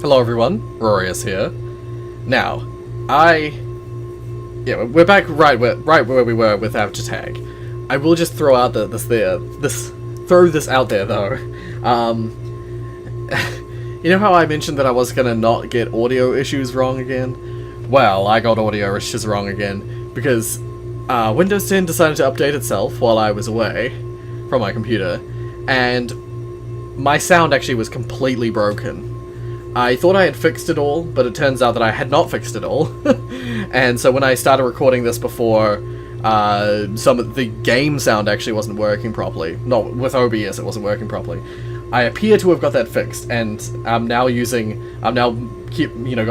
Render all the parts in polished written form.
Hello everyone, Rorius here. Now, we're back right where we were with Aperture Tag. I will just throw out throw this out there though. You know how I mentioned that I was gonna not get audio issues wrong again? Well, I got audio issues wrong again because Windows 10 decided to update itself while I was away from my computer, and my sound actually was completely broken. I thought I had fixed it all, but it turns out that I had not fixed it all. And so when I started recording this before, some of the game sound actually wasn't working properly. Not with OBS, it wasn't working properly. I appear to have got that fixed, and got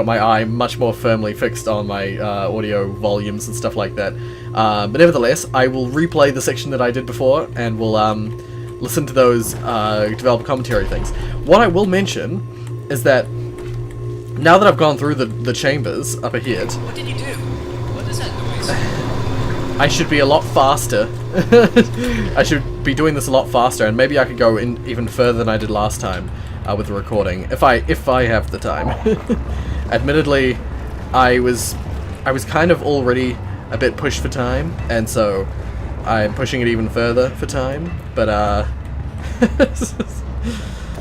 my eye much more firmly fixed on my audio volumes and stuff like that. But nevertheless, I will replay the section that I did before, and we'll listen to those developer commentary things. What I will mention is that now that I've gone through the chambers up ahead, what did you do? What is that noise? I should be a lot faster. I should be doing this a lot faster, and maybe I could go in even further than I did last time with the recording, if I have the time. Admittedly, I was kind of already a bit pushed for time, and so I'm pushing it even further for time. But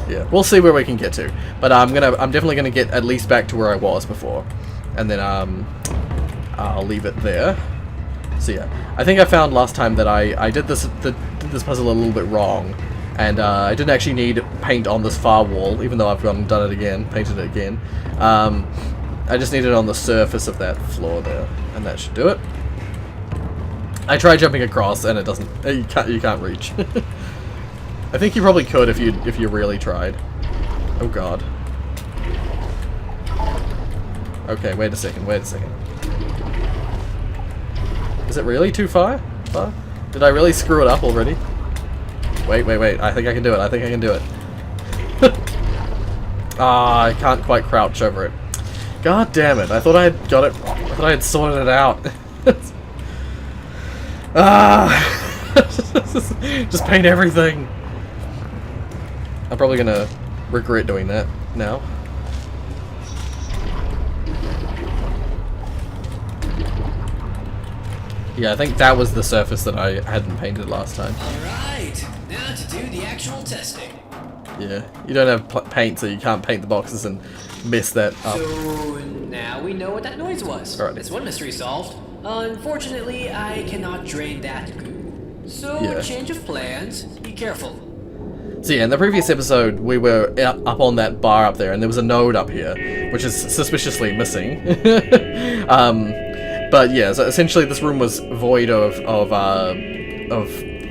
yeah, we'll see where we can get to. But I'm definitely gonna get at least back to where I was before, and then I'll leave it there. So yeah, I think I found last time that I did this puzzle a little bit wrong, and I didn't actually need paint on this far wall, even though I've gone and done it again, painted it again. I just need it on the surface of that floor there, and that should do it. I tried jumping across, and it doesn't. You can't reach. I think you probably could if you really tried. Oh god. Okay, wait a second. Is it really too far? Did I really screw it up already? Wait. I think I can do it. I can't quite crouch over it. God damn it. I thought I had got it. I thought I had sorted it out. Just paint everything. I'm probably gonna regret doing that now. Yeah, I think that was the surface that I hadn't painted last time. Alright, now to do the actual testing. Yeah, you don't have paint, so you can't paint the boxes and mess that up. So now we know what that noise was. Alright. That's one mystery solved. Unfortunately, I cannot drain that goo. So, Yeah. Change of plans. Be careful. So yeah, in the previous episode, we were up on that bar up there, and there was a node up here, which is suspiciously missing. But yeah, so essentially this room was void of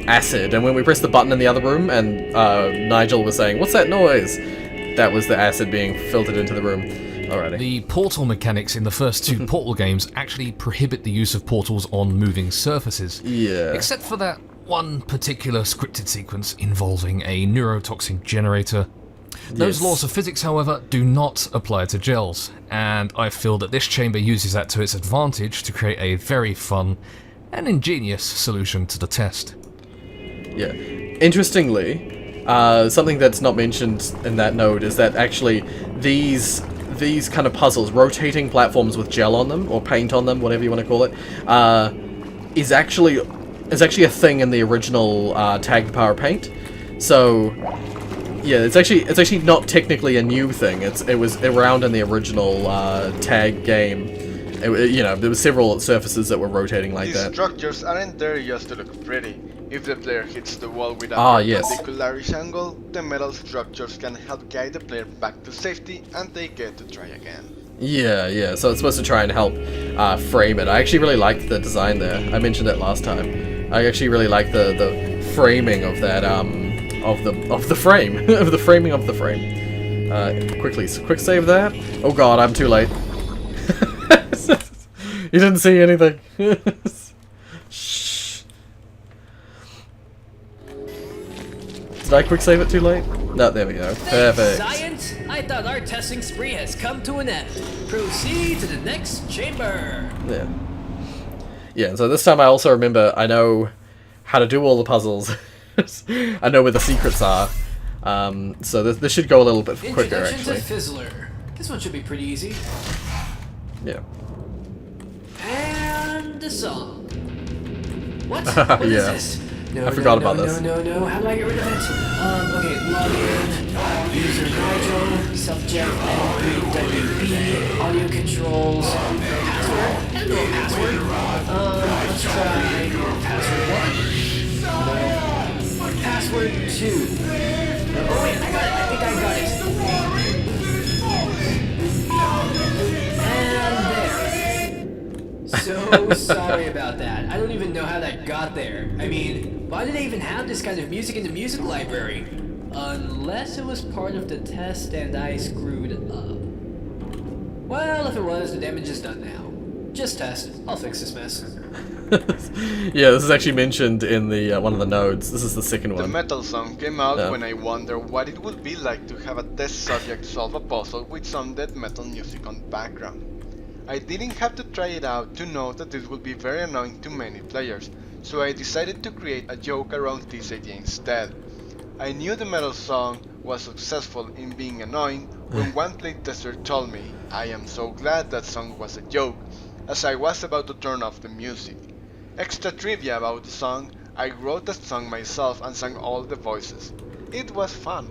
acid, and when we pressed the button in the other room, and Nigel was saying, "What's that noise?" That was the acid being filtered into the room. Alrighty. The portal mechanics in the first two Portal games actually prohibit the use of portals on moving surfaces. Yeah. Except for that one particular scripted sequence involving a neurotoxin generator. Those Yes. laws of physics, however, do not apply to gels, and I feel that this chamber uses that to its advantage to create a very fun and ingenious solution to the test. Yeah. Interestingly, something that's not mentioned in that node is that actually these kind of puzzles, rotating platforms with gel on them, or paint on them, whatever you want to call it, is actually a thing in the original Tag Power Paint. So yeah, it's actually not technically a new thing. It was around in the original Tag game. There were several surfaces that were rotating like These that. structures aren't there just to look pretty. If the player hits the wall with a Yes. perpendicular angle, the metal structures can help guide the player back to safety, and they get to try again. Yeah, so it's supposed to try and help frame it. I actually really liked the design there. I mentioned it last time. I actually really like the framing of that of the frame of the framing of the frame. Quick save that. Oh god, I'm too late. You didn't see anything. Shh. Did I quick save it too late? No, there we go. Perfect. Science, I thought our testing spree has come to an end. Proceed to the next chamber. Yeah. Yeah, so this time I also remember I know how to do all the puzzles. I know where the secrets are. So this should go a little bit quicker, Introduction actually. to Fizzler. This one should be pretty easy. Yeah. And the song. What? What is Yeah. this? No, I forgot about no, this. No. How do I get rid of it? Okay, login, user Nigel, subject, WB, audio controls, password. I don't know a password. Let's try password 1. No. Password 2. Oh wait, I got it. I think I got it. And there. So sorry about that. I don't even know how that got there. I mean, why do they even have this kind of music in the music library? Unless it was part of the test and I screwed up. Well, if it was, the damage is done now. Just test. I'll fix this mess. Yeah, this is actually mentioned in the one of the nodes. This is the second The one. metal song came out Yeah. when I wondered what it would be like to have a test subject solve a puzzle with some death metal music on the background. I didn't have to try it out to know that this would be very annoying to many players, so I decided to create a joke around this idea instead. I knew the metal song was successful in being annoying when one playtester told me, "I am so glad that song was a joke," as I was about to turn off the music. Extra trivia about the song, I wrote the song myself and sang all the voices. It was fun.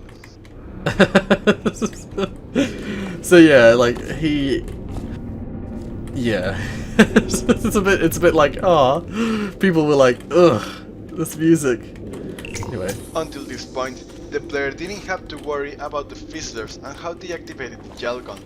So yeah, like yeah, it's a bit like, people were like, ugh, this music. Anyway. Until this point, the player didn't have to worry about the fizzlers and how they activated the gel gun.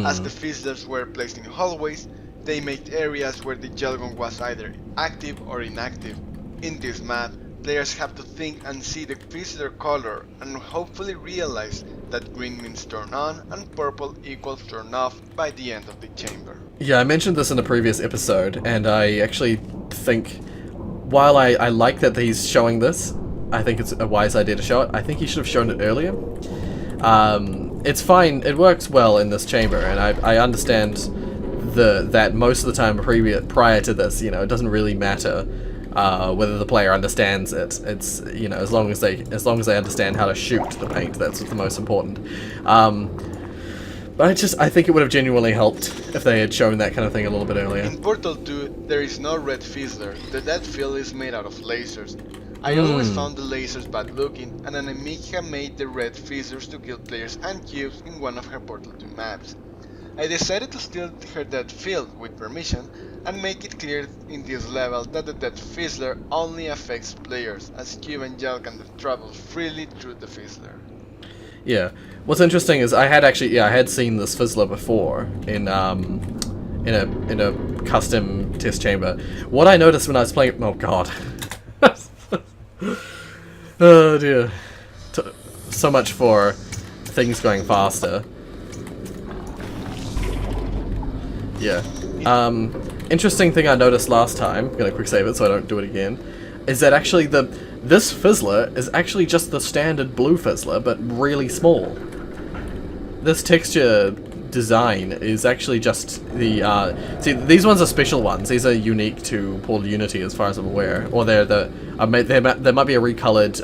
As the fizzlers were placed in hallways, they made areas where the gel gun was either active or inactive. In this map, players have to think and see the fizzler color and hopefully realize that green means turn on and purple equals turn off by the end of the chamber. Yeah, I mentioned this in a previous episode, and I actually think, while I like that he's showing this, I think it's a wise idea to show it. I think he should have shown it earlier. It's fine, it works well in this chamber, and I understand that most of the time prior to this, it doesn't really matter whether the player understands it. It's as long as they understand how to shoot the paint, that's the most important. But I think it would have genuinely helped if they had shown that kind of thing a little bit earlier. In Portal 2, there is no red fizzler. The death field is made out of lasers. I always found the lasers bad looking, and Anemika made the red fizzlers to kill players and cubes in one of her Portal 2 maps. I decided to steal her death field with permission and make it clear in this level that the death fizzler only affects players, as cube and gel can travel freely through the fizzler. Yeah. What's interesting is I had seen this fizzler before in a custom test chamber. What I noticed when I was playing, oh god, oh dear, so much for things going faster. Yeah. Interesting thing I noticed last time, I'm gonna quick save it so I don't do it again, is that actually this fizzler is actually just the standard blue fizzler, but really small. This texture design is actually just the, see, these ones are special ones. These are unique to Portal Unity as far as I'm aware. Or there might be a recolored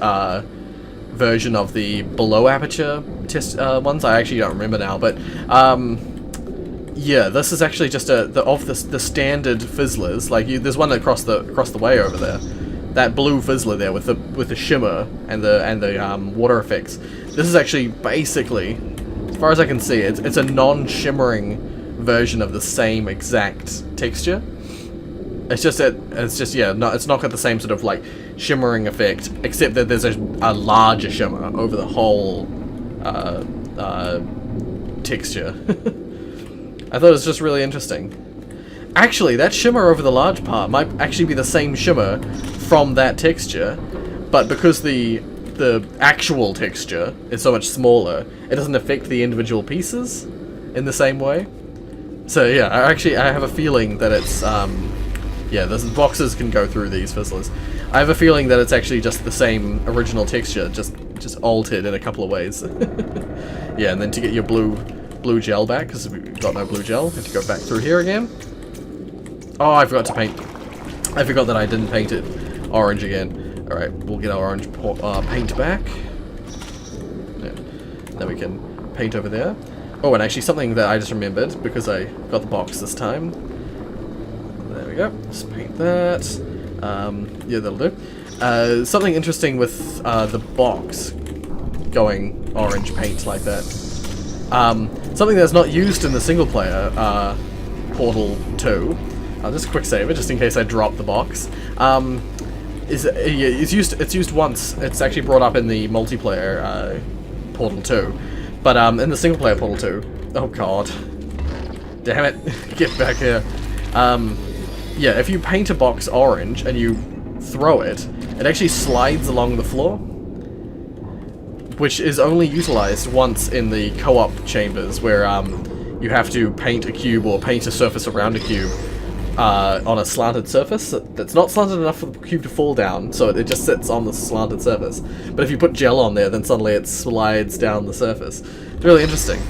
version of the below Aperture test ones. I actually don't remember now, but yeah, this is actually just the standard fizzlers. Like there's one across the way over there. That blue fizzler there with the shimmer and the water effects. This is actually basically, as far as I can see, it's a non-shimmering version of the same exact texture. It's just it's not got the same sort of like shimmering effect, except that there's a larger shimmer over the whole texture. I thought it was just really interesting. Actually, that shimmer over the large part might actually be the same shimmer from that texture, but because the actual texture is so much smaller, it doesn't affect the individual pieces in the same way. So yeah, I have a feeling that it's those boxes can go through these fizzlers. I have a feeling that it's actually just the same original texture, just altered in a couple of ways. Yeah, and then to get your blue gel back, because we've got no blue gel, have to go back through here again. Oh, I forgot to paint. I forgot that I didn't paint it orange again. Alright, we'll get our orange paint back. Yeah. Then we can paint over there. Oh, and actually something that I just remembered, because I got the box this time. There we go. Just paint that. Yeah, that'll do. Something interesting with the box going orange paint like that. Something that's not used in the single player Portal 2. I'll just quick save it, just in case I drop the box. It's used once. It's actually brought up in the multiplayer Portal 2. But in the single player Portal 2, oh god, damn it, get back here. Yeah, if you paint a box orange and you throw it, it actually slides along the floor, which is only utilized once in the co-op chambers, where you have to paint a cube or paint a surface around a cube on a slanted surface that's not slanted enough for the cube to fall down, so it just sits on the slanted surface. But if you put gel on there, then suddenly it slides down the surface. It's really interesting.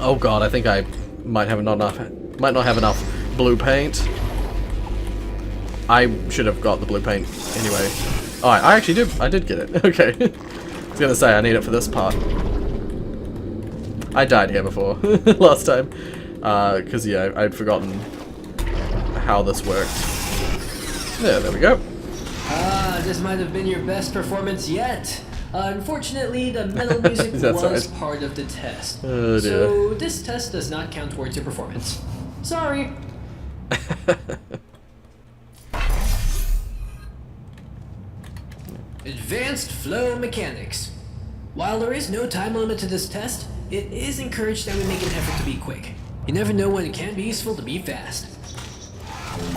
Oh god, I think I might not have enough blue paint. I should have got the blue paint anyway. Oh, I actually did. I did get it. Okay. I was gonna say I need it for this part. I died here before last time, because yeah, I'd forgotten how this worked. There we go. This might have been your best performance yet. Unfortunately, the metal music was right. part of the test. Oh, dear. So this test does not count towards your performance. Sorry. Advanced flow mechanics. While there is no time limit to this test, it is encouraged that we make an effort to be quick. You never know when it can be useful to be fast.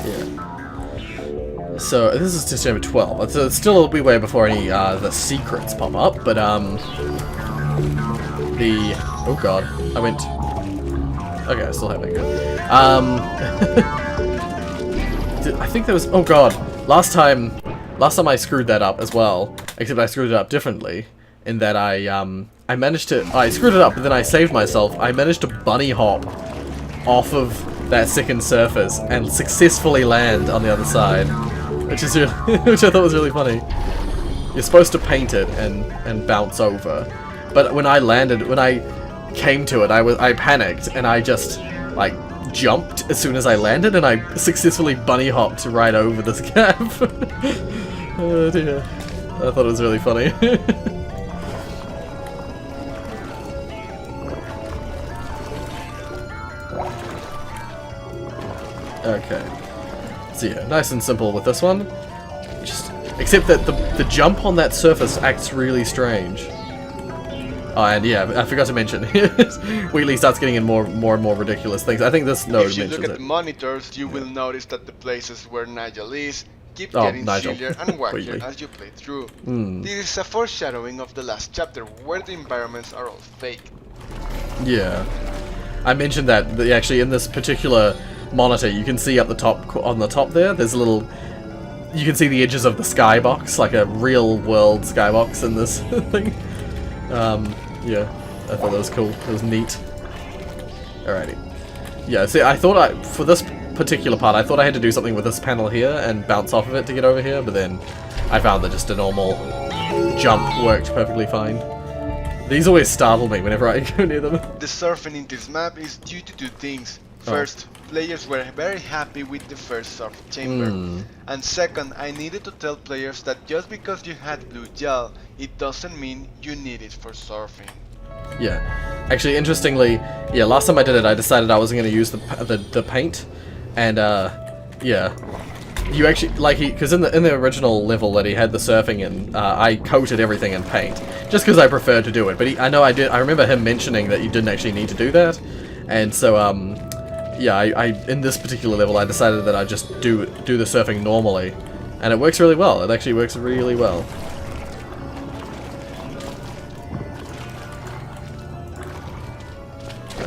Yeah. So this is test number 12. So it's still a wee way before any the secrets pop up, but oh god, I went. Okay, I still have it good. I think there was. Oh god, last time I screwed that up as well. Except I screwed it up differently, in that I managed to. I screwed it up, but then I saved myself. I managed to bunny hop off of that second surface and successfully land on the other side, which is which I thought was really funny. You're supposed to paint it and bounce over, but when I landed, when I came to it, I panicked and I just like jumped as soon as I landed, and I successfully bunny hopped right over this gap. Oh dear, I thought it was really funny. Okay, so yeah, nice and simple with this one. Except that the jump on that surface acts really strange. Oh, and yeah, I forgot to mention, Wheatley starts getting in more and more ridiculous things. I think this node mentions it. If you look at the monitors, you will notice that the places where Nigel is keep getting sillier and wackier as you play through. This is a foreshadowing of the last chapter, where the environments are all fake. Yeah, I mentioned that actually in this particular monitor, you can see up the top, on the top there, there's a little, you can see the edges of the skybox, like a real world skybox in this thing. Yeah, I thought that was cool. It was neat. Alrighty. Yeah, see, I thought for this particular part, I thought I had to do something with this panel here and bounce off of it to get over here, but then I found that just a normal jump worked perfectly fine. These always startle me whenever I go near them. The surfing in this map is due to two things. First, players were very happy with the first surf chamber. And second, I needed to tell players that just because you had blue gel, it doesn't mean you need it for surfing. Yeah. Actually, interestingly, yeah, last time I did it, I decided I wasn't going to use the paint. And, yeah. You actually, like, because in the original level that he had the surfing in, I coated everything in paint. Just because I preferred to do it. But I remember him mentioning that you didn't actually need to do that. And so, yeah, I in this particular level, I decided that I'd just do the surfing normally, and it works really well. It actually works really well.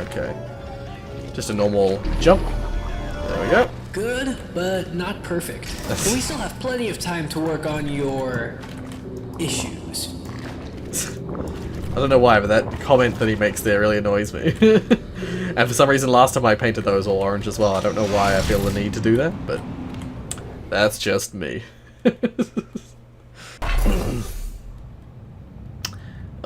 Okay, just a normal jump. There we go. Good, but not perfect. So we still have plenty of time to work on your issues. I don't know why, but that comment that he makes there really annoys me. And for some reason, last time I painted those all orange as well. I don't know why I feel the need to do that, but that's just me.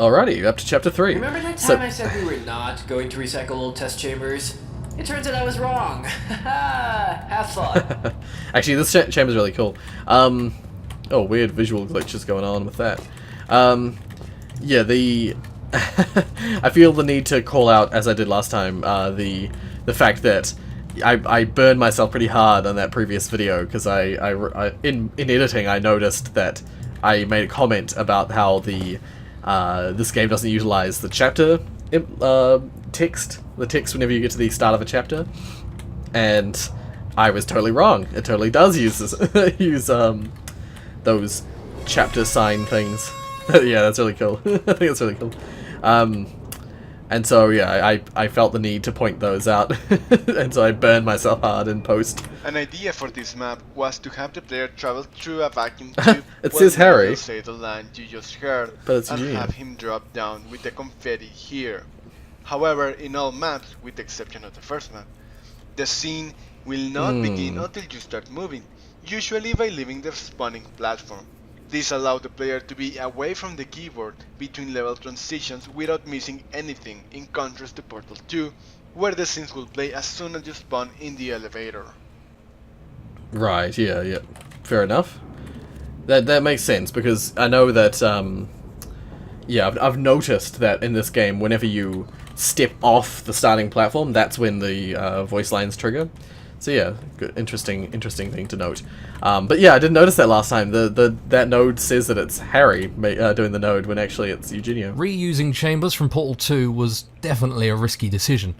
Alrighty, up to chapter 3. Remember that time I said we were not going to recycle old test chambers? It turns out I was wrong. Have fun. Actually, this chamber's really cool. Oh, weird visual glitches going on with that. Yeah, the... I feel the need to call out, as I did last time, the fact that I burned myself pretty hard on that previous video, because in editing I noticed that I made a comment about how this game doesn't utilize the chapter text whenever you get to the start of a chapter, and I was totally wrong. It totally does use those chapter sign things. Yeah, that's really cool. I think it's really cool. And so yeah, I felt the need to point those out, and so I burned myself hard in post. An idea for this map was to have the player travel through a vacuum tube. It says Harry. Say the line you just heard, But it's and Eugene. have him drop down with the confetti here. However, in all maps, with the exception of the first map, the scene will not begin until you start moving, usually by leaving the spawning platform. This allows the player to be away from the keyboard between level transitions without missing anything, in contrast to Portal 2, where the scenes will play as soon as you spawn in the elevator. Right, yeah. Fair enough. That makes sense, because I know that, yeah, I've noticed that in this game, whenever you step off the starting platform, that's when the voice lines trigger. So yeah, good, interesting thing to note. But yeah, I didn't notice that last time. That node says that it's Harry doing the node when actually it's Eugenio. Reusing chambers from Portal 2 was definitely a risky decision.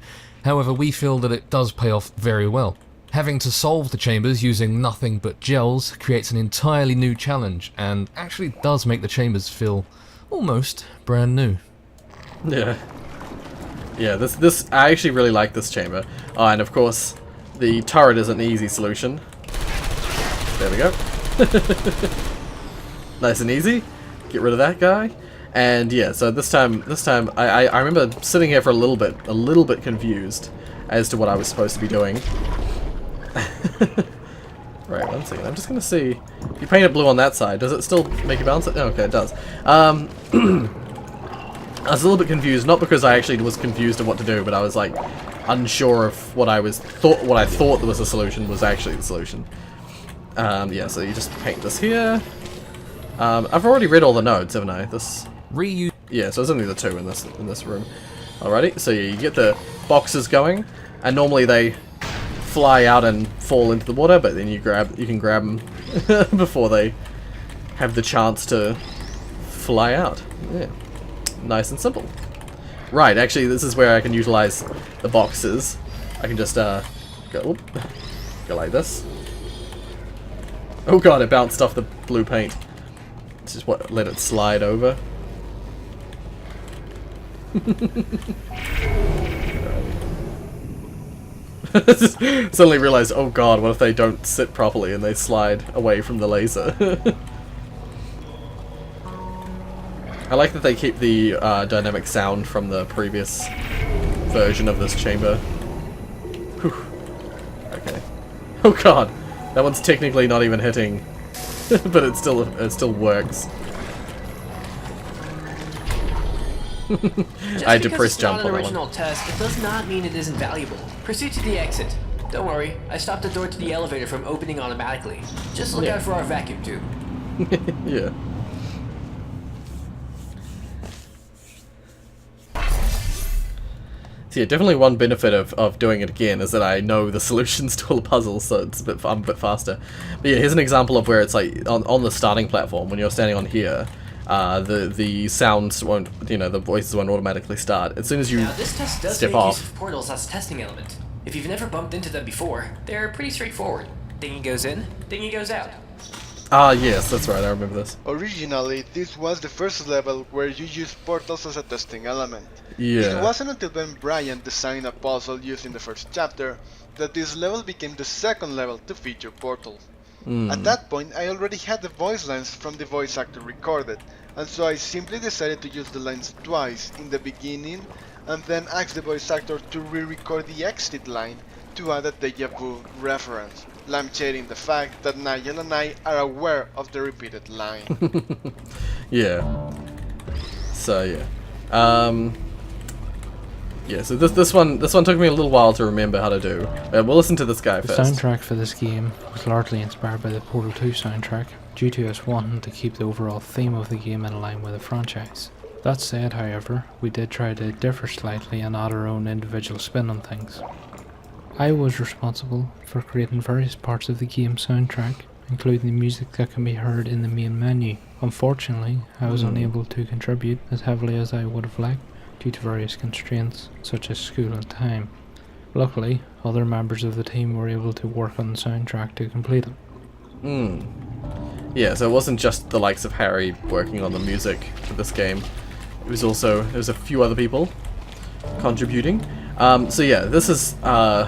However, we feel that it does pay off very well. Having to solve the chambers using nothing but gels creates an entirely new challenge, and actually does make the chambers feel almost brand new. Yeah. Yeah, this I actually really like this chamber. Oh, and of course, the turret is an easy solution. There we go. Nice and easy. Get rid of that guy. And yeah, so this time I remember sitting here for a little bit confused as to what I was supposed to be doing. Right, 1 second. I'm just gonna see. If you paint it blue on that side, does it still make you bounce it? Oh, okay, it does. I was a little bit confused, not because I actually was confused of what to do, but I was like unsure of what I thought was the solution was actually the solution. Yeah, so you just paint this here. I've already read all the nodes, haven't I? Yeah, so there's only the 2 in this room. Alrighty, so yeah, you get the boxes going, and normally they fly out and fall into the water, but then you can grab them before they have the chance to fly out. Yeah. Nice and simple. Right, actually this is where I can utilize the boxes. I can just go like this. Oh god, it bounced off the blue paint. This is what let it slide over. Suddenly realized, oh god, what if they don't sit properly and they slide away from the laser? I like that they keep the dynamic sound from the previous version of this chamber. Whew. Okay. Oh god, that one's technically not even hitting, but it still works. I had to press jump on that one. Just because it's not an original test, it does not mean it isn't valuable. Proceed to the exit. Don't worry, I stopped the door to the elevator from opening automatically. Just look out for our vacuum tube. Yeah. So yeah, definitely one benefit of doing it again is that I know the solutions to all the puzzles, so it's I'm a bit faster. But yeah, here's an example of where it's like on the starting platform, when you're standing on here, the sounds won't, the voices won't automatically start. As soon as you now, this test does step make off. Use of portals as a testing element. If you've never bumped into them before, they're pretty straightforward. Thingy goes in, thingy goes out. Ah, yes, that's right, I remember this. Originally, this was the first level where you used portals as a testing element. Yeah. It wasn't until Ben Bryant designed a puzzle used in the first chapter that this level became the second level to feature portals. At that point, I already had the voice lines from the voice actor recorded, and so I simply decided to use the lines twice in the beginning, and then asked the voice actor to re-record the exit line to add a deja vu reference, lampshading the fact that Nigel and I are aware of the repeated line. Yeah. So yeah. Yeah, so this one took me a little while to remember how to do. We'll listen to this guy The first. soundtrack for this game was largely inspired by the Portal 2 soundtrack, due to us wanting to keep the overall theme of the game in line with the franchise. That said, however, we did try to differ slightly and add our own individual spin on things. I was responsible for creating various parts of the game soundtrack, including the music that can be heard in the main menu. Unfortunately, I was unable to contribute as heavily as I would have liked, due to various constraints, such as school and time. Luckily, other members of the team were able to work on the soundtrack to complete it. Yeah, so it wasn't just the likes of Harry working on the music for this game. It was also, there's a few other people contributing. So yeah, this is, yeah,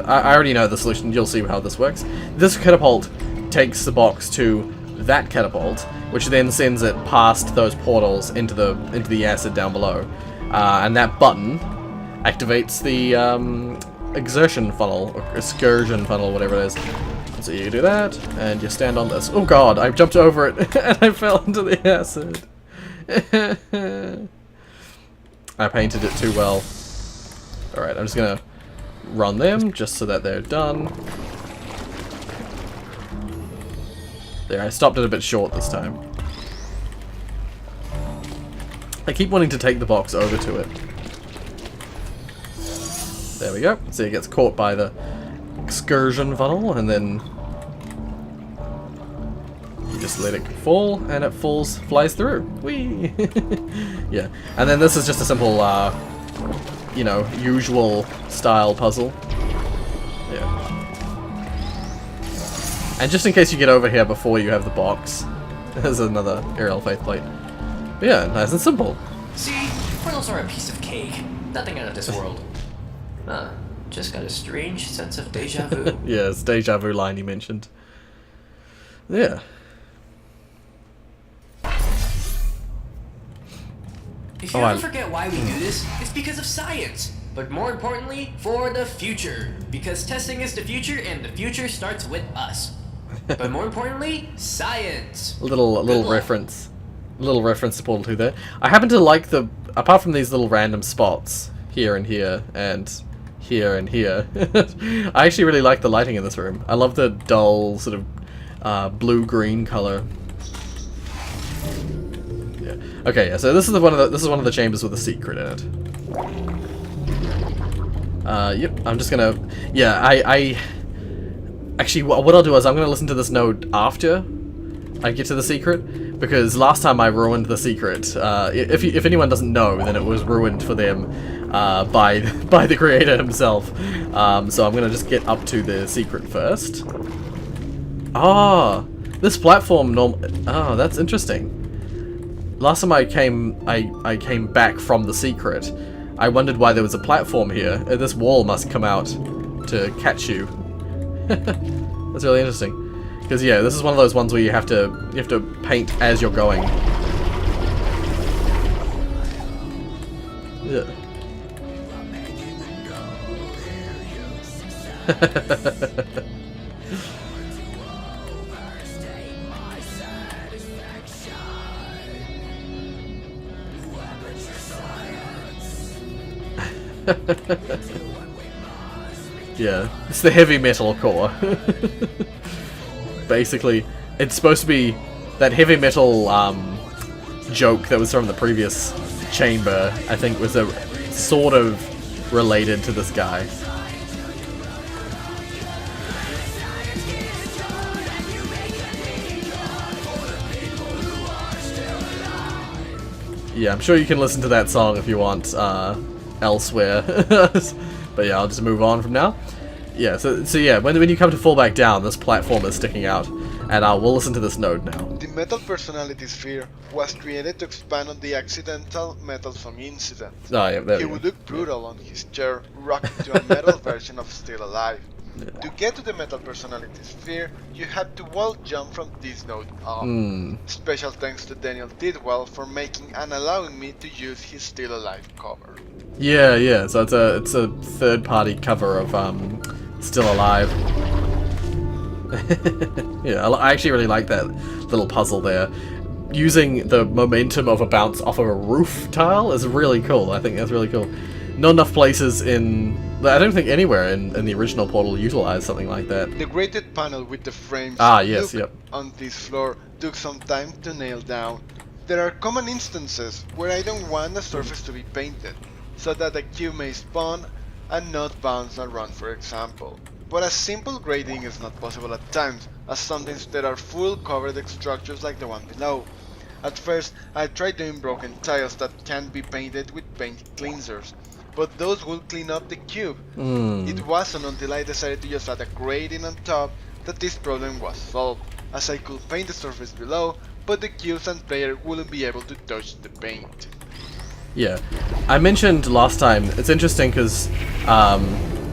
I already know the solution. You'll see how this works. This catapult takes the box to that catapult, which then sends it past those portals into the acid down below, and that button activates the exertion funnel or excursion funnel, whatever it is. So you do that, and you stand on this. Oh god, I jumped over it and I fell into the acid. I painted it too well. All right, I'm just gonna run them just so that they're done. There, I stopped it a bit short this time. I keep wanting to take the box over to it. There we go. So it gets caught by the excursion funnel, and then you just let it fall, and it flies through. Whee! Yeah, and then this is just a simple, you know, usual style puzzle. Yeah. And just in case you get over here before you have the box, there's another aerial faith plate. But yeah, nice and simple. See, portals are a piece of cake. Nothing out of this world. Huh. Just got a strange sense of deja vu. Yeah, it's deja vu line you mentioned. Yeah. If you ever forget why we do this, it's because of science. But more importantly, for the future. Because testing is the future, and the future starts with us. But more importantly, science. Little reference. Little reference to Portal 2 there. I happen to like the, apart from these little random spots, here and here, and here and here, I actually really like the lighting in this room. I love the dull, sort of, blue-green color. Yeah. Okay, yeah, so this is one of the chambers with a secret in it. Yep, I'm just gonna, yeah, I actually, what I'll do is I'm gonna listen to this node after I get to the secret, because last time I ruined the secret. If anyone doesn't know, then it was ruined for them by the creator himself. So I'm gonna just get up to the secret first. Ah, this platform oh, that's interesting. Last time I came back from the secret, I wondered why there was a platform here. This wall must come out to catch you. That's really interesting. Because yeah, this is one of those ones where you have to paint as you're going. Yeah. Yeah, it's the heavy metal core. Basically, it's supposed to be that heavy metal joke that was from the previous chamber. I think was sort of related to this guy. Yeah, I'm sure you can listen to that song if you want elsewhere. But yeah, I'll just move on from now. Yeah, so yeah, when you come to fall back down, this platform is sticking out, and we'll listen to this node now. The Metal Personality Sphere was created to expand on the accidental Metal Song incident. Oh yeah, there He we would go. look brutal on his chair, rocked to a metal version of Still Alive. Yeah. To get to the Metal Personality Sphere, you had to wall jump from this node up. Special thanks to Daniel Tidwell for making and allowing me to use his Still Alive cover. Yeah, yeah. So it's a third-party cover of Still Alive. Yeah, I actually really like that little puzzle there. using the momentum of a bounce off of a roof tile is really cool. I think that's really cool. Not enough places I don't think anywhere in the original Portal utilized something like that. The graded panel with the frames Yes, look yep. on this floor took some time to nail down. There are common instances where I don't want a surface to be painted, so that a cube may spawn and not bounce around, for example. But a simple grading is not possible at times, as sometimes there are full covered structures like the one below. At first, I tried doing broken tiles that can't be painted with paint cleansers, but those will clean up the cube. It wasn't until I decided to just add a grading on top that this problem was solved, as I could paint the surface below, but the cubes and player wouldn't be able to touch the paint. Yeah, I mentioned last time, it's interesting because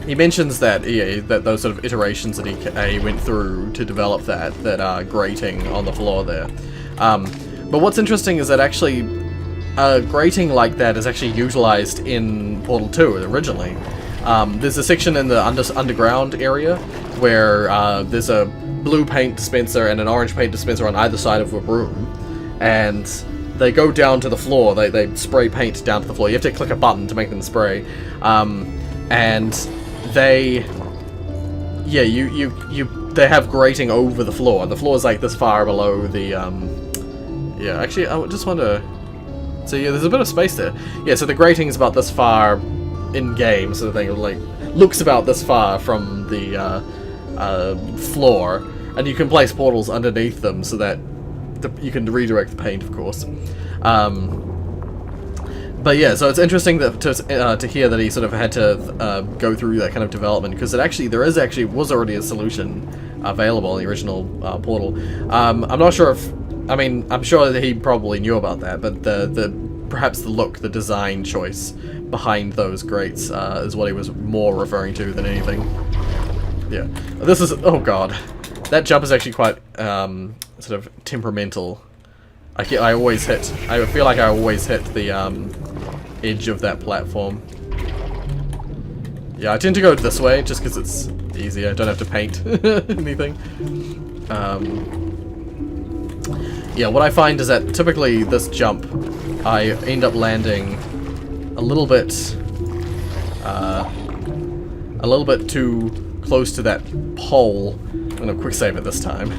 he mentions that that those sort of iterations that he went through to develop that grating on the floor there. But what's interesting is that actually a grating like that is actually utilized in Portal 2 originally. There's a section in the underground area where there's a blue paint dispenser and an orange paint dispenser on either side of a room, and they go down to the floor. They spray paint down to the floor. You have to click a button to make them spray, and they they have grating over the floor. The floor is like this far below the actually I just want to. So yeah, there's a bit of space there. Yeah, so the grating's about this far in game, so the thing like looks about this far from the floor, and you can place portals underneath them so that you can redirect the paint, of course. But yeah, so it's interesting that to hear that he sort of had to go through that kind of development, because there was already a solution available in the original Portal. I'm not sure if. I mean, I'm sure that he probably knew about that, but perhaps the design choice behind those grates is what he was more referring to than anything. Yeah, this is, oh god, that jump is actually quite sort of temperamental. I feel like I always hit the edge of that platform. Yeah, I tend to go this way just because it's easier. I don't have to paint anything. Yeah, what I find is that typically this jump, I end up landing a little bit too close to that pole. I'm gonna quick save it this time.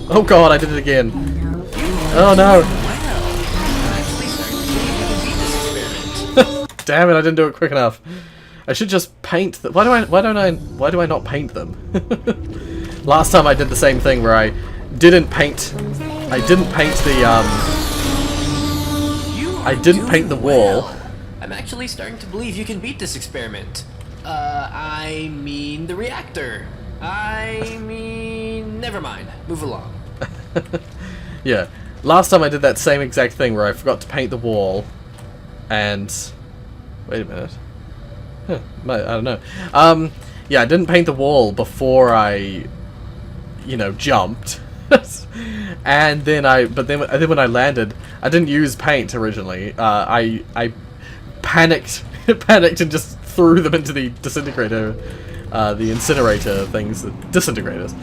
Oh god, I did it again. Oh no! Damn it, I didn't do it quick enough. I should just paint them. Why do I not paint them? Last time I did the same thing where I didn't paint the wall. I'm actually starting to believe you can beat this experiment. I mean the reactor. Never mind. Move along. Yeah. Last time I did that same exact thing where I forgot to paint the wall, and wait a minute. Huh, I don't know. Yeah, I didn't paint the wall before I, jumped. And then when I landed, I didn't use paint originally. I panicked and just threw them into the disintegrator, the incinerator things, the disintegrators.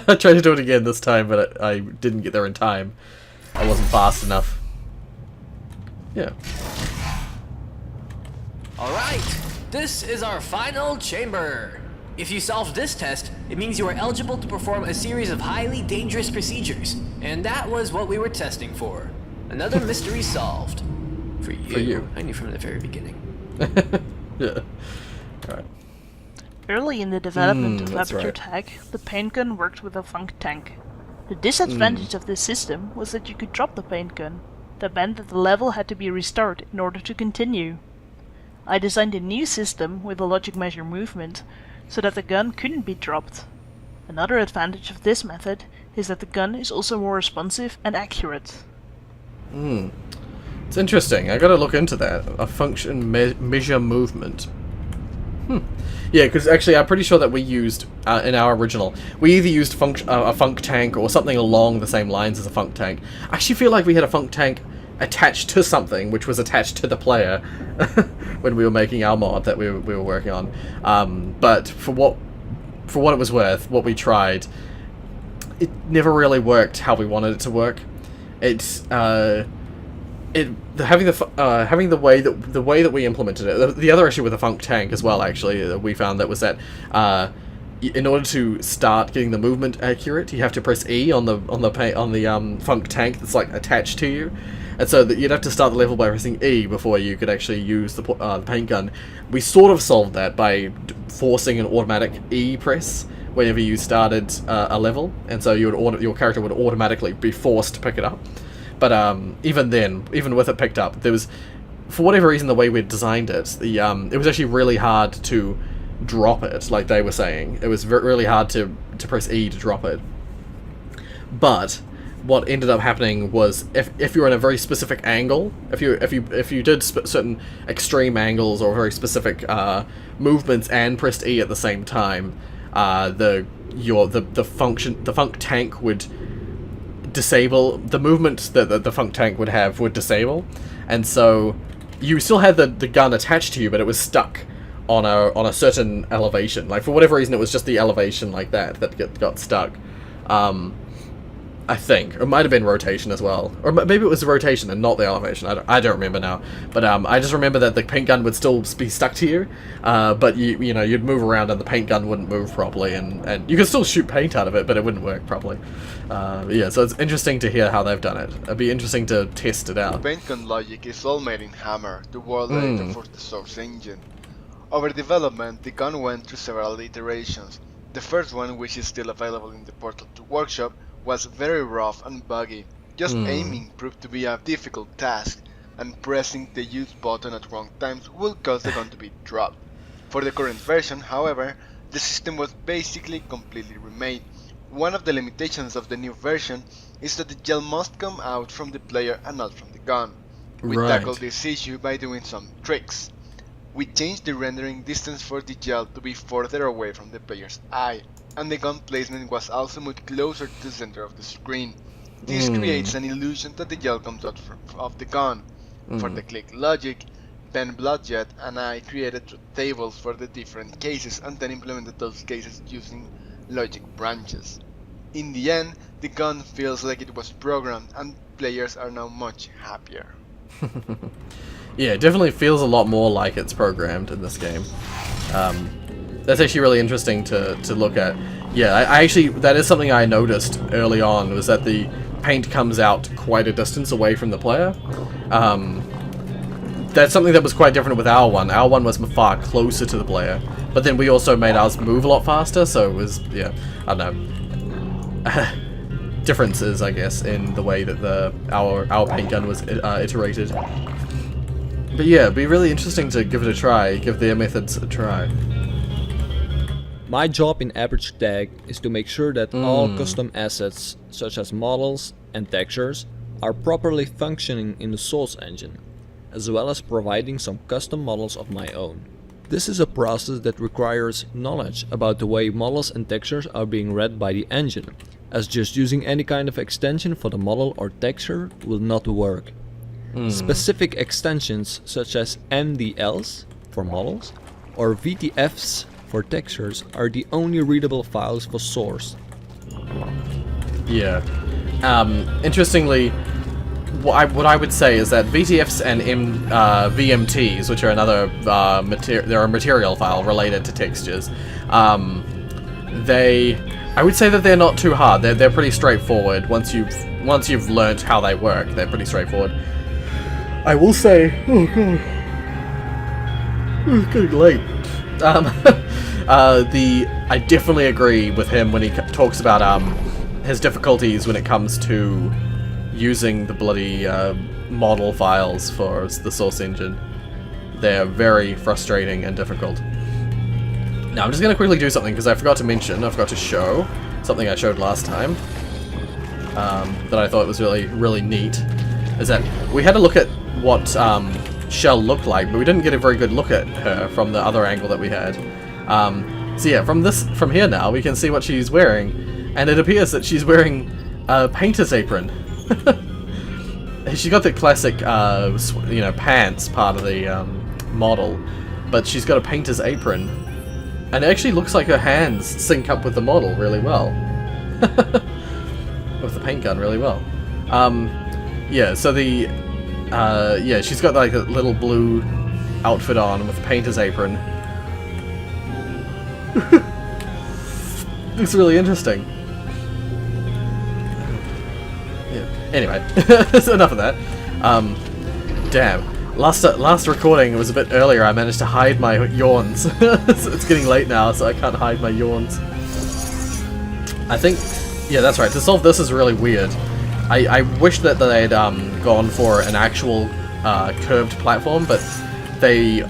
I tried to do it again this time, but I didn't get there in time. I wasn't fast enough. Yeah. Alright, this is our final chamber. If you solve this test, it means you are eligible to perform a series of highly dangerous procedures. And that was what we were testing for. Another mystery solved. For you. I knew from the very beginning. Yeah. Alright. Early in the development of that's Aperture right. Tag, the paint gun worked with a funk tank. The disadvantage of this system was that you could drop the paint gun. That meant that the level had to be restarted in order to continue. I designed a new system with a logic measure movement, so that the gun couldn't be dropped. Another advantage of this method is that the gun is also more responsive and accurate. It's interesting. I gotta look into that. A function measure movement. Yeah, because actually I'm pretty sure that we used, in our original, we either used a funk tank or something along the same lines as a funk tank. I actually feel like we had a funk tank attached to something, which was attached to the player when we were making our mod that we were working on. But for what it was worth, what we tried, it never really worked how we wanted it to work. It's having the way that we implemented it. The other issue with the Funk Tank as well, actually, we found that was that in order to start getting the movement accurate, you have to press E on the Funk Tank that's like attached to you, and so that you'd have to start the level by pressing E before you could actually use the paint gun. We sort of solved that by forcing an automatic E press whenever you started a level, and so your character would automatically be forced to pick it up. But even then, even with it picked up, there was, for whatever reason, the way we'd designed it, it was actually really hard to drop it, like they were saying. It was really hard to press E to drop it. But what ended up happening was, if you're in a very specific angle, if you did certain extreme angles or very specific movements and pressed E at the same time, the Funk Tank would disable the movement that the Funk Tank would disable, and so you still had the gun attached to you, but it was stuck on a certain elevation. Like, for whatever reason, it was just the elevation like that got stuck. I think it might have been rotation as well, or maybe it was the rotation and not the elevation. I don't remember now, but I just remember that the paint gun would still be stuck to you, but you'd move around and the paint gun wouldn't move properly, and you could still shoot paint out of it, but it wouldn't work properly. Yeah, so it's interesting to hear how they've done it. It'd be interesting to test it out. The paint gun logic is all made in Hammer, the world editor for the Source engine. Over development, the gun went through several iterations. The first one, which is still available in the Portal 2 workshop, was very rough and buggy. Just aiming proved to be a difficult task, and pressing the use button at wrong times will cause the gun to be dropped. For the current version, however, the system was basically completely remade. One of the limitations of the new version is that the gel must come out from the player and not from the gun. We tackled this issue by doing some tricks. We changed the rendering distance for the gel to be further away from the player's eye, and the gun placement was also moved closer to the center of the screen. This creates an illusion that the gel comes out of the gun. For the click logic, Ben Bloodjet and I created tables for the different cases and then implemented those cases using logic branches. In the end, the gun feels like it was programmed, and players are now much happier. Yeah, it definitely feels a lot more like it's programmed in this game. That's actually really interesting to look at. Yeah, I actually, that is something I noticed early on, was that the paint comes out quite a distance away from the player. That's something that was quite different with our one. Our one was far closer to the player, but then we also made ours move a lot faster, so it was, yeah, I don't know. Differences, I guess, in the way that our paint gun was iterated. But yeah, it'd be really interesting to give it a try, give their methods a try. My job in Aperture Tag is to make sure that all custom assets, such as models and textures, are properly functioning in the Source engine, as well as providing some custom models of my own. This is a process that requires knowledge about the way models and textures are being read by the engine, as just using any kind of extension for the model or texture will not work. Specific extensions such as MDLs for models or VTFs for textures are the only readable files for Source. Yeah. Interestingly, what I would say is that VTFs and VMTs, which are another they're a material file related to textures, I would say that they're not too hard. They're pretty straightforward. Once you've learnt how they work, they're pretty straightforward. I will say, oh god, it's getting late. I definitely agree with him when he talks about his difficulties when it comes to using the bloody model files for the Source engine. They're very frustrating and difficult. Now I'm just going to quickly do something because I forgot to show something I showed last time that I thought was really neat. Is that we had a look at what Shell looked like, but we didn't get a very good look at her from the other angle that we had. So yeah, from here now we can see what she's wearing, and it appears that she's wearing a painter's apron. She's got the classic, pants part of the model, but she's got a painter's apron, and it actually looks like her hands sync up with the model really well. with the paint gun really well. Yeah, so the yeah, she's got like a little blue outfit on with a painter's apron. Looks really interesting. Yeah. Anyway, so enough of that. Damn. Last recording was a bit earlier. I managed to hide my yawns. It's getting late now, so I can't hide my yawns. I think, yeah, that's right. To solve this is really weird. I wish that they'd gone for an actual curved platform, but they,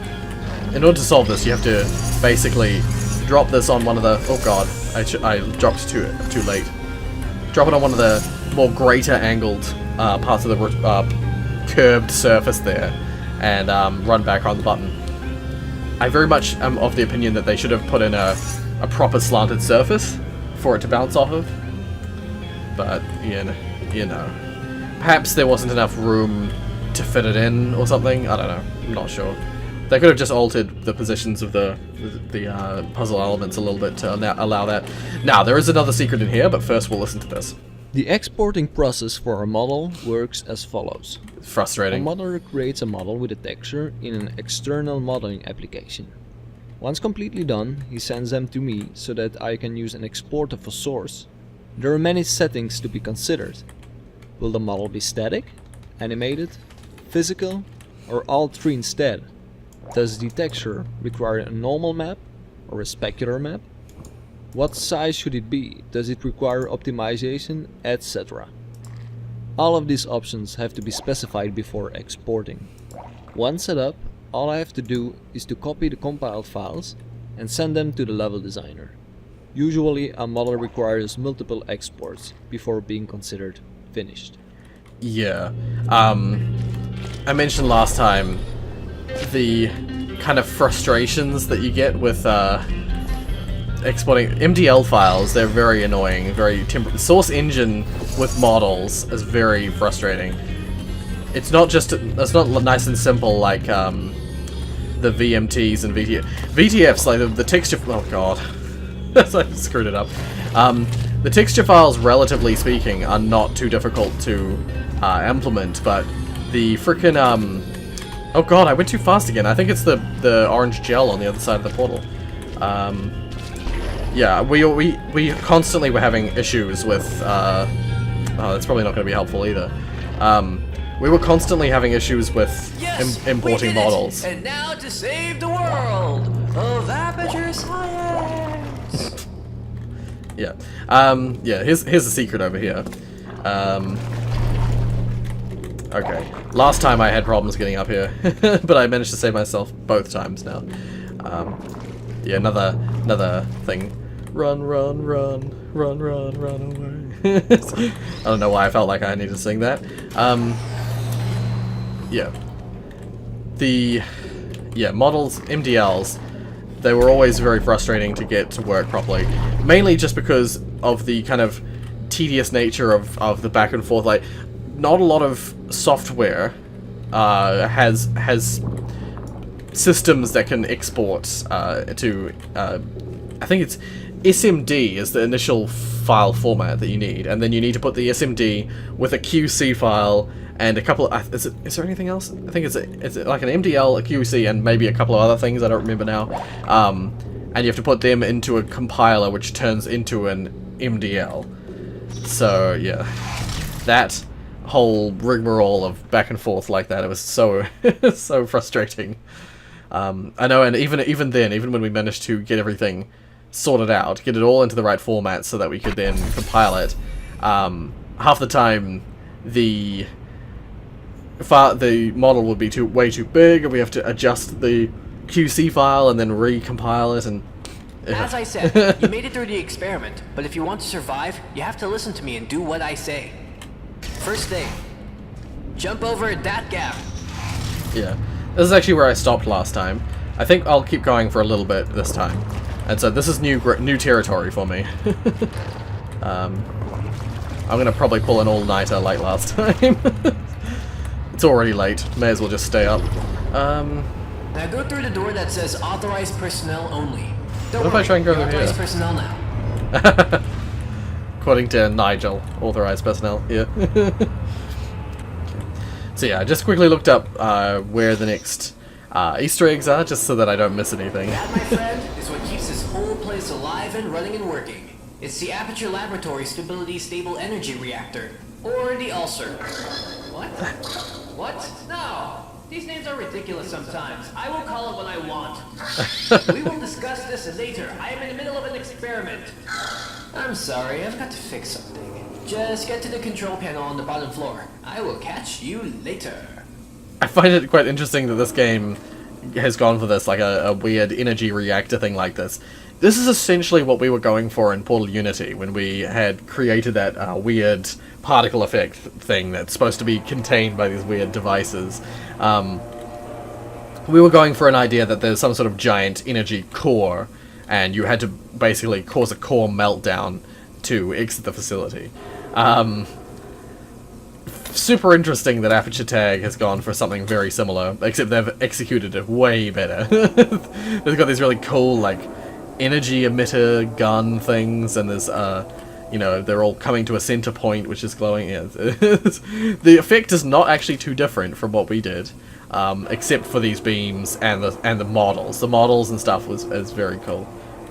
in order to solve this, you have to basically drop this on one of the. Oh god, I dropped too late. Drop it on one of the more greater angled parts of the curved surface there, and run back on the button. I very much am of the opinion that they should have put in a proper slanted surface for it to bounce off of. But you know, perhaps there wasn't enough room to fit it in or something. I don't know. I'm not sure. They could have just altered the positions of the puzzle elements a little bit to allow that. Now, there is another secret in here, but first we'll listen to this. The exporting process for a model works as follows. A Frustrating. modeler creates a model with a texture in an external modeling application. Once completely done, he sends them to me so that I can use an export of a source. There are many settings to be considered. Will the model be static, animated, physical, or all three instead? Does the texture require a normal map or a specular map? What size should it be? Does it require optimization, etc.? All of these options have to be specified before exporting. Once set up, all I have to do is to copy the compiled files and send them to the level designer. Usually a model requires multiple exports before being considered finished. Yeah. I mentioned last time the kind of frustrations that you get with exporting MDL files. They're very annoying, very source engine with models is very frustrating. It's not nice and simple like the VMTs and VTFs, like the texture. Oh god, I screwed it up. The texture files, relatively speaking, are not too difficult to implement, but the frickin' oh god, I went too fast again. I think it's the orange gel on the other side of the portal. Yeah, we constantly were having issues with. Oh, that's probably not going to be helpful either. We were constantly having issues with importing models. And now to save the world of Aperture Science. Yeah. Yeah. Here's the secret over here. Okay. Last time I had problems getting up here, but I managed to save myself both times now. Yeah. Another thing. Run away. I don't know why I felt like I needed to sing that. Yeah. Models, MDLs, they were always very frustrating to get to work properly. Mainly just because of the kind of tedious nature of the back and forth. Like, not a lot of software has systems that can export to, I think it's SMD is the initial file format that you need, and then you need to put the SMD with a QC file and a couple of, is there anything else? I think it's like an MDL, a QC, and maybe a couple of other things, I don't remember now. And you have to put them into a compiler which turns into an MDL. So yeah, that whole rigmarole of back and forth like that, it was so so frustrating. I know, and even then, even when we managed to get everything sorted out, get it all into the right format so that we could then compile it, half the time the model would be way too big, and we have to adjust the QC file and then recompile it. And As I said, you made it through the experiment, but if you want to survive, you have to listen to me and do what I say. First thing, jump over that gap. Yeah, this is actually where I stopped last time. I think I'll keep going for a little bit this time. And so this is new territory for me. I'm gonna probably pull an all-nighter like last time. It's already late. May as well just stay up. Now go through the door that says authorized personnel only. Don't What if I try and go you're over here? authorized personnel now. according to Nigel, authorized personnel here. So yeah, I just quickly looked up where the next Easter eggs are, just so that I don't miss anything. That, my friend, is what keeps this whole place alive and running and working. It's the Aperture Laboratory Stability Stable Energy Reactor, or the ulcer. What? What? No! These names are ridiculous sometimes. I will call it what I want. We will discuss this later. I am in the middle of an experiment. I'm sorry, I've got to fix something. Just get to the control panel on the bottom floor. I will catch you later. I find it quite interesting that this game has gone for this, like a weird energy reactor thing like this. This is essentially what we were going for in Portal Unity when we had created that weird particle effect thing that's supposed to be contained by these weird devices. We were going for an idea that there's some sort of giant energy core, and you had to basically cause a core meltdown to exit the facility. Super interesting that Aperture Tag has gone for something very similar, except they've executed it way better. They've got these really cool, like, energy emitter gun things, and there's, you know, they're all coming to a center point, which is glowing. Yeah. The effect is not actually too different from what we did, except for these beams and the models. The models and stuff is very cool.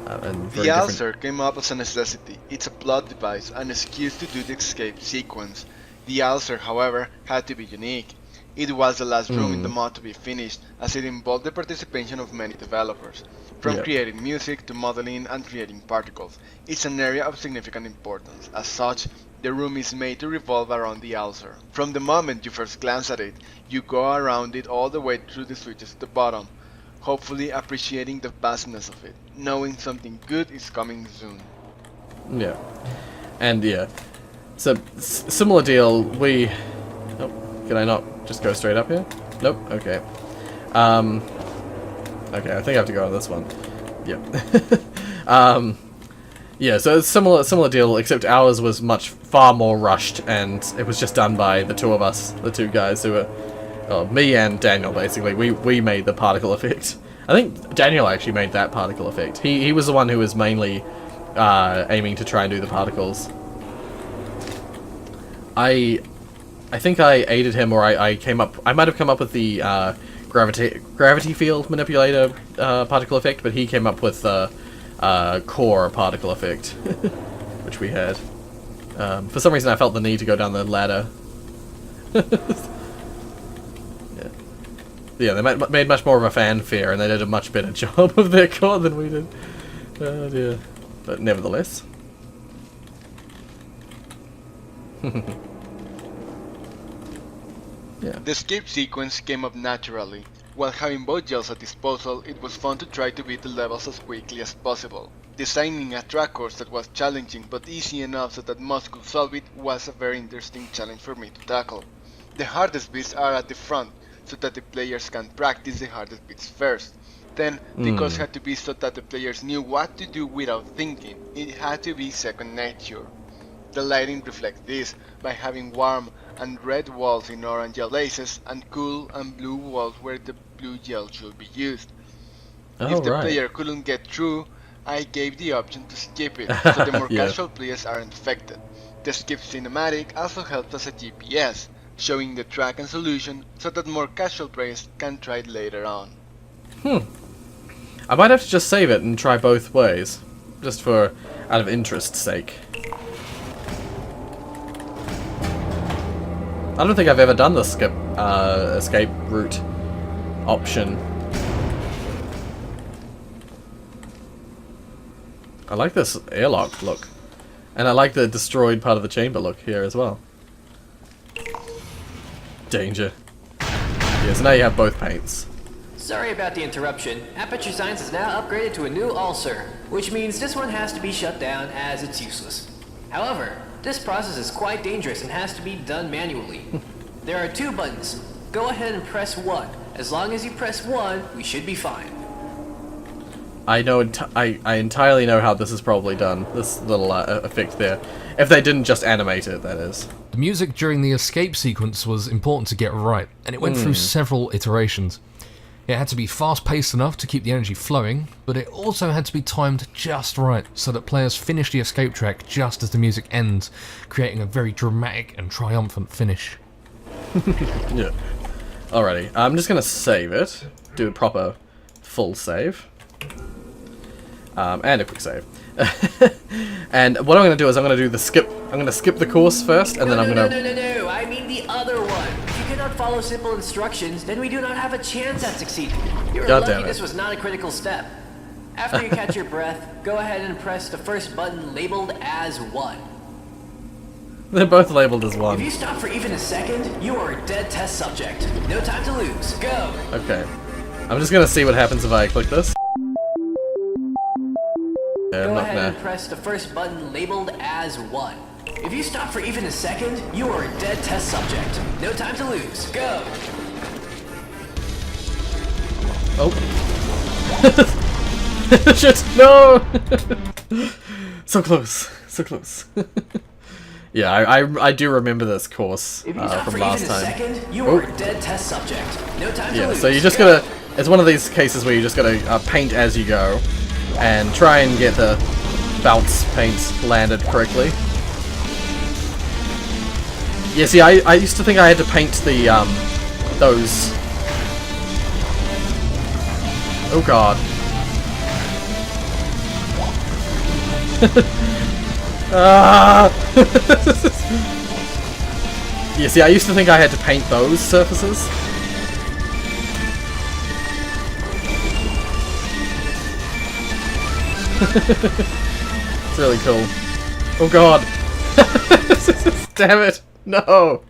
And very the different. ulcer came up as a necessity. It's a plot device, an excuse to do the escape sequence. The ulcer, however, had to be unique. It was the last room in the mod to be finished, as it involved the participation of many developers. From creating music to modeling and creating particles, it's an area of significant importance. As such, the room is made to revolve around the ulcer. From the moment you first glance at it, you go around it all the way through the switches at the bottom, hopefully appreciating the vastness of it, knowing something good is coming soon. Yeah. And yeah. So, similar deal, we... Oh, can I not just go straight up here? Nope, okay. Okay, I think I have to go on this one. Yep. Yeah, so it's similar deal, except ours was far more rushed, and it was just done by the two of us, the two guys who were... me and Daniel, basically. We made the particle effect. I think Daniel actually made that particle effect. He was the one who was mainly aiming to try and do the particles. I think I aided him, or I might have come up with the gravity field manipulator particle effect, but he came up with the core particle effect, which we had. For some reason I felt the need to go down the ladder. Yeah, they made much more of a fanfare, and they did a much better job of their core than we did. Oh dear. But nevertheless. Yeah. The escape sequence came up naturally. While having both gels at disposal, it was fun to try to beat the levels as quickly as possible. Designing a track course that was challenging but easy enough so that most could solve it was a very interesting challenge for me to tackle. The hardest bits are at the front, so that the players can practice the hardest bits first. Then, the course had to be so that the players knew what to do without thinking. It had to be second nature. The lighting reflects this by having warm and red walls in orange gel laces and cool and blue walls where the blue gel should be used. If the player couldn't get through, I gave the option to skip it, so the more casual players aren't affected. The skip cinematic also helps as a GPS, showing the track and solution so that more casual players can try it later on. I might have to just save it and try both ways, just for out of interest's sake. I don't think I've ever done the escape route option. I like this airlock look, and I like the destroyed part of the chamber look here as well. Danger. Yeah, so now you have both paints. Sorry about the interruption. Aperture Science is now upgraded to a new ulcer, which means this one has to be shut down as it's useless. However, this process is quite dangerous and has to be done manually. There are 2 buttons. Go ahead and press 1. As long as you press 1, we should be fine. I know. I entirely know how this is probably done. This little effect there. If they didn't just animate it, that is. The music during the escape sequence was important to get right, and it went through several iterations. It had to be fast-paced enough to keep the energy flowing, but it also had to be timed just right so that players finish the escape track just as the music ends, creating a very dramatic and triumphant finish. Yeah. Alrighty, I'm just gonna save it, do a proper full save, and a quick save. And what I'm gonna do is I'm gonna skip the course first, and then I'm gonna... No, I mean the other one. If you cannot follow simple instructions, then we do not have a chance at succeeding. You're God lucky damn it. this was not a critical step. After you catch your breath, go ahead and press the first button labeled as 1. They're both labeled as 1. If you stop for even a second, you are a dead test subject. No time to lose. Go! Okay. I'm just gonna see what happens if I click this. Yeah, Go not ahead and nah. press the first button labeled as 1. If you stop for even a second, you are a dead test subject. No time to lose. Go! Oh. Shit, no! So close, so close. Yeah, I do remember this course If you stop from for last even a time. second, you are a dead test subject. No time to Yeah, lose. so you just Go! gotta... It's one of these cases where you just gotta paint as you go, and try and get the bounce paint landed correctly. Yeah, see, I used to think I had to paint the, those... Oh god. Ah! Yeah, see, I used to think I had to paint those surfaces. It's really cool. Oh god. Damn it. No.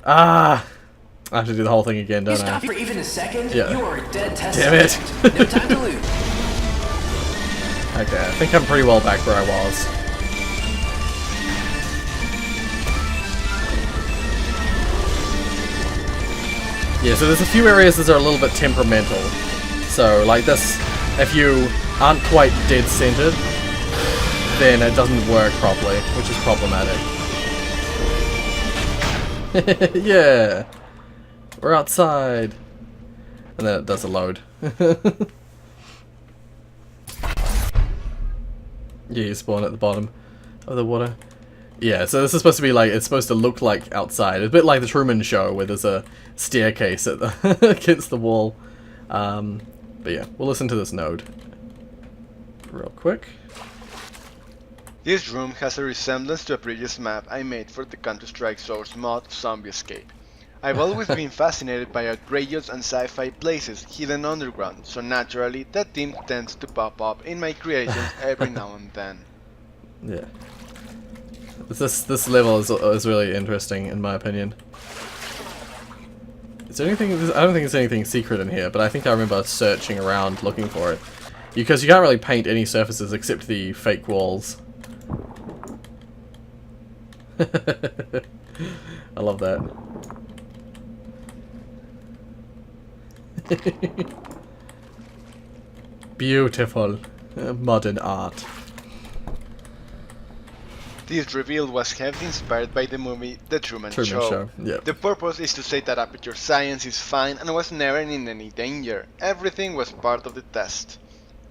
Ah. I have to do the whole thing again, You don't I? stop for even a second, Yeah. you are a dead test Damn it. subject. No time to lose. Okay, I think I'm pretty well back where I was. Yeah, so there's a few areas that are a little bit temperamental. So, like this, if you aren't quite dead centered, then it doesn't work properly, which is problematic. Yeah! We're outside! And then it does a load. Yeah, you spawn at the bottom of the water. Yeah, so this is supposed to be like, it's supposed to look like outside. It's a bit like the Truman Show, where there's a staircase at the against the wall. But yeah, we'll listen to this node real quick. This room has a resemblance to a previous map I made for the Counter-Strike Source mod Zombie Escape. I've always been fascinated by outrageous and sci-fi places hidden underground, so naturally that theme tends to pop up in my creations every now and then. Yeah. This level is really interesting in my opinion. Is there anything? I don't think there's anything secret in here, but I think I remember searching around looking for it. Because you can't really paint any surfaces except the fake walls. I love that. Beautiful modern art. This reveal was heavily inspired by the movie The Truman Show. Yeah. The purpose is to say that Aperture Science is fine and was never in any danger. Everything was part of the test.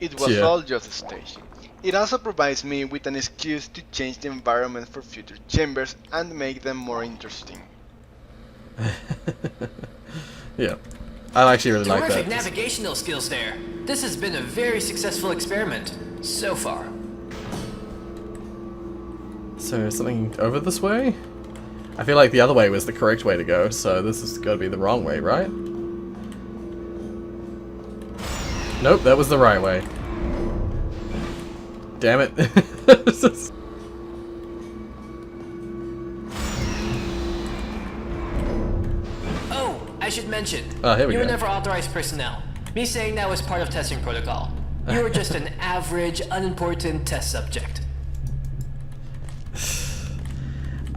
It was all just a stage. It also provides me with an excuse to change the environment for future chambers and make them more interesting. Yeah. I actually really like Terrific that. navigational skills there. This has been a very successful experiment so far. So something over this way? I feel like the other way was the correct way to go, so this has got to be the wrong way, right? Nope, that was the right way. Damn it. Oh, I should mention, Here we you were go. never authorized personnel. Me saying that was part of testing protocol. You were just an average, unimportant test subject.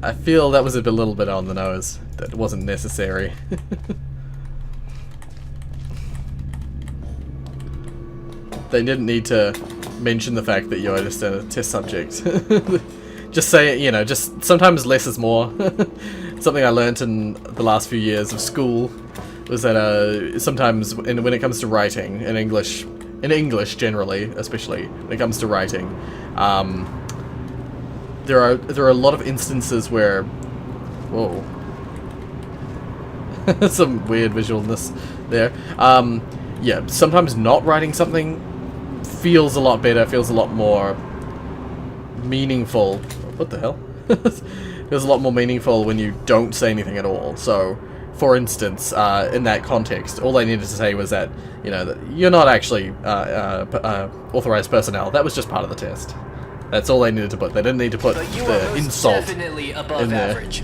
I feel that was a little bit on the nose. That wasn't necessary. They didn't need to mention the fact that you're just a test subject. Just say it, you know, just sometimes less is more. Something I learnt in the last few years of school. was that sometimes when it comes to writing in English generally, especially when it comes to writing, there are a lot of instances where, whoa, some weird visualness there. Yeah, sometimes not writing something feels a lot better, feels a lot more meaningful. What the hell? Feels a lot more meaningful when you don't say anything at all. So, for instance, in that context, all I needed to say was that, you know, that you're not actually authorized personnel. That was just part of the test. That's all they needed to put. They didn't need to put the insult definitely above in there. average.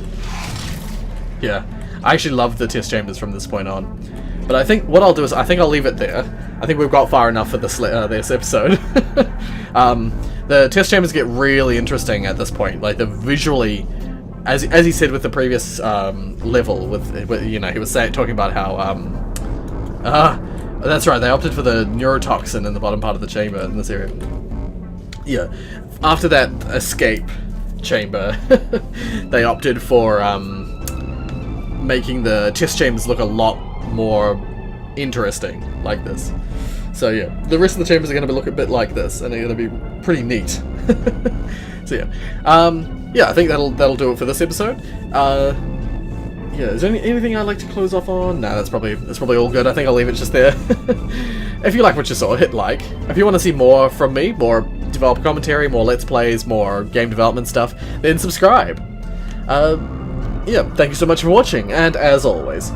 Yeah, I actually love the test chambers from this point on. But I think what I'll do is I think I'll leave it there. I think we've got far enough for this episode. The test chambers get really interesting at this point. Like the visually, as he said with the previous level, with you know, he was talking about how that's right, they opted for the neurotoxin in the bottom part of the chamber in this area. Yeah, after that escape chamber, they opted for making the test chambers look a lot more interesting, like this. So yeah, the rest of the chambers are going to look a bit like this, and they're going to be pretty neat. So yeah, yeah, I think that'll do it for this episode. Yeah, is there anything I'd like to close off on? No, that's probably all good. I think I'll leave it just there. If you like what you saw, hit like. If you want to see more from me, more developer commentary, more let's plays, more game development stuff, then subscribe. Yeah, thank you so much for watching, and as always,